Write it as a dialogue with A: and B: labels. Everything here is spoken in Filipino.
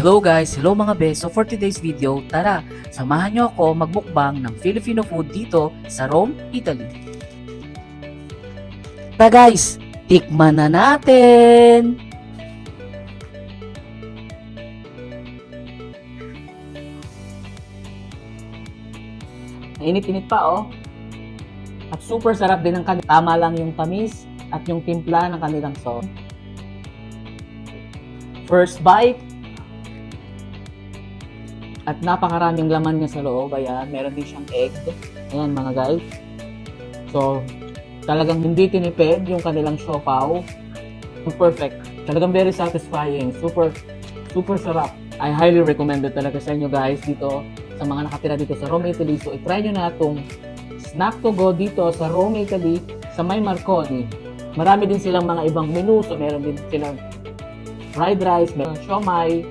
A: Hello guys, hello mga bes. So for today's video, tara, samahan nyo ako magmukbang ng Filipino food dito sa Rome, Italy. Tara guys, tikman na natin! Init-init pa oh. At super sarap din ang kanila. Tama lang yung tamis at yung timpla ng kanilang sauce. First bite. At napakaraming laman niya sa loob. Ayan, meron din siyang egg. Ayan mga guys. So, talagang hindi tinipid yung kanilang siopaw. Perfect. Talagang very satisfying. Super sarap. I highly recommend it talaga sa inyo guys dito sa mga nakatira dito sa Rome, Italy. So, itry nyo na itong snack to go dito sa Rome, Italy sa May Marconi. Marami din silang mga ibang menu. So, meron din silang fried rice, meron siomai,